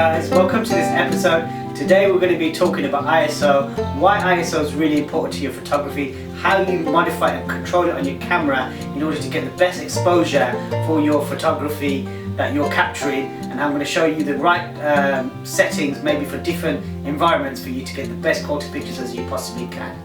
guys, welcome to this episode. Today we're going to be talking about ISO, why ISO is really important to your photography, how you modify and control it on your camera in order to get the best exposure for your photography that you're capturing, and I'm going to show you the right settings maybe for different environments for you to get the best quality pictures as you possibly can.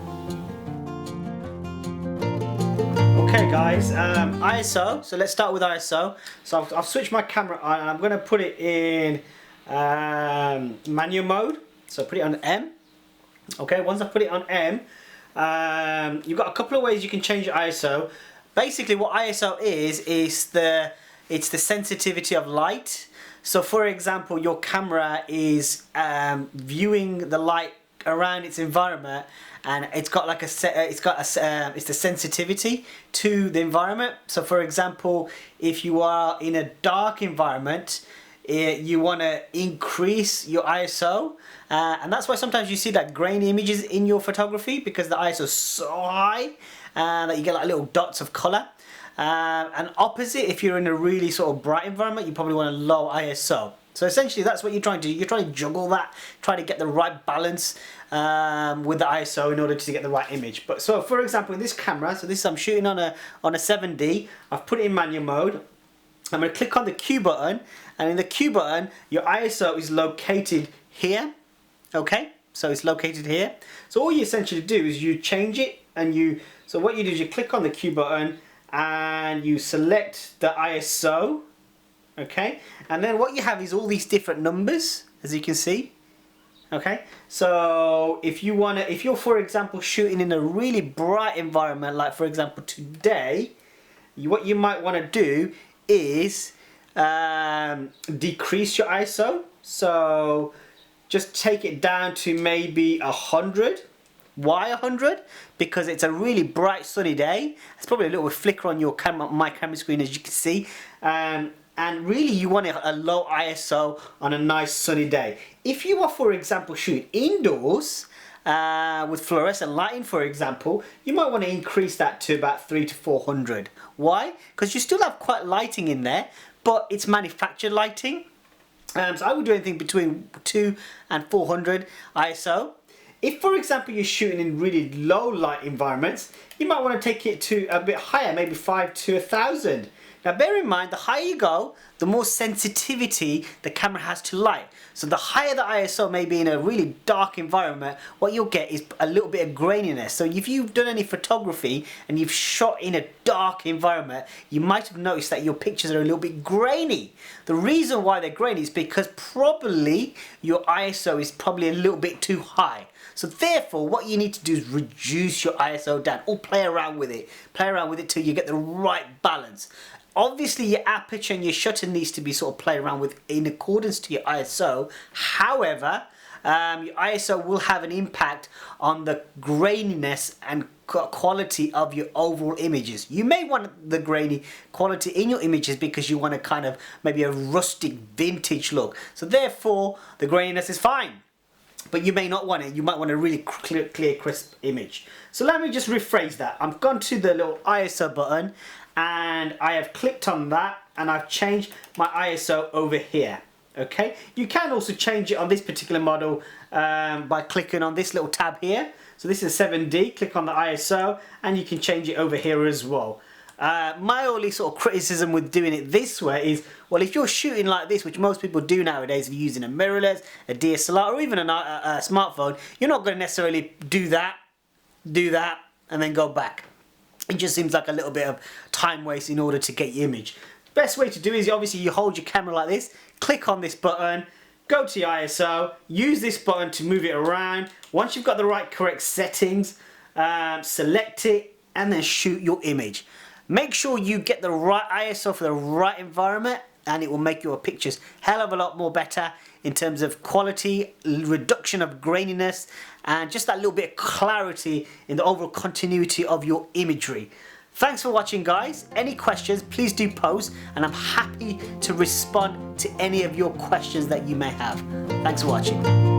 Okay guys, ISO, so let's start with ISO. So I've switched my camera on and I'm going to put it in manual mode, so put it on M. Okay, once I put it on M, you've got a couple of ways you can change your ISO. Basically what ISO is it's the sensitivity of light. So for example, your camera is viewing the light around its environment, and it's got like it's the sensitivity to the environment. So for example, if you are in a dark environment, you want to increase your ISO, and that's why sometimes you see like grainy images in your photography, because the ISO is so high that you get like little dots of color. And opposite, if you're in a really sort of bright environment, you probably want a low ISO. So essentially that's what you're trying to do. You're trying to juggle that, try to get the right balance with the ISO in order to get the right image. But so for example, in this camera, so this I'm shooting on a 7D, I've put it in manual mode. I'm going to click on the Q button, and in the Q button your ISO is located here. Okay, so it's located here. So all you essentially do is you change it, and so what you do is you click on the Q button and you select the ISO. Okay, and then what you have is all these different numbers, as you can see. Okay, so if you're for example shooting in a really bright environment, like for example today, what you might want to do is decrease your ISO. So just take it down to maybe 100. Why 100? Because it's a really bright sunny day. It's probably a little flicker on your camera, my camera screen, as you can see. And really you want a low ISO on a nice sunny day. If you are, for example, shooting indoors with fluorescent lighting, for example, you might want to increase that to about 300 to 400. Why? Because you still have quite lighting in there, but it's manufactured lighting. So I would do anything between 200 and 400 ISO. If, for example, you're shooting in really low light environments, you might want to take it to a bit higher, maybe 500 to 1000. Now bear in mind, the higher you go, the more sensitivity the camera has to light. So the higher the ISO may be in a really dark environment, what you'll get is a little bit of graininess. So if you've done any photography and you've shot in a dark environment, you might have noticed that your pictures are a little bit grainy. The reason why they're grainy is because probably your ISO is probably a little bit too high. So therefore, what you need to do is reduce your ISO down, or play around with it. Play around with it till you get the right balance. Obviously your aperture and your shutter needs to be sort of played around with in accordance to your ISO. However, your ISO will have an impact on the graininess and quality of your overall images. You may want the grainy quality in your images because you want a kind of maybe a rustic vintage look. So therefore the graininess is fine. But you may not want it. You might want a really clear, crisp image. So let me just rephrase that. I've gone to the little ISO button and I have clicked on that, and I've changed my ISO over here. Okay, you can also change it on this particular model by clicking on this little tab here. So this is 7D, click on the ISO and you can change it over here as well. My only sort of criticism with doing it this way is, well, if you're shooting like this, which most people do nowadays, if you're using a mirrorless, a DSLR, or even a smartphone, you're not going to necessarily do that, and then go back. It just seems like a little bit of time waste in order to get your image. Best way to do is obviously you hold your camera like this, click on this button, go to your ISO, use this button to move it around. Once you've got the right correct settings, select it and then shoot your image. Make sure you get the right ISO for the right environment, and it will make your pictures hell of a lot more better in terms of quality, reduction of graininess, and just that little bit of clarity in the overall continuity of your imagery. Thanks for watching, guys. Any questions, please do post, and I'm happy to respond to any of your questions that you may have. Thanks for watching.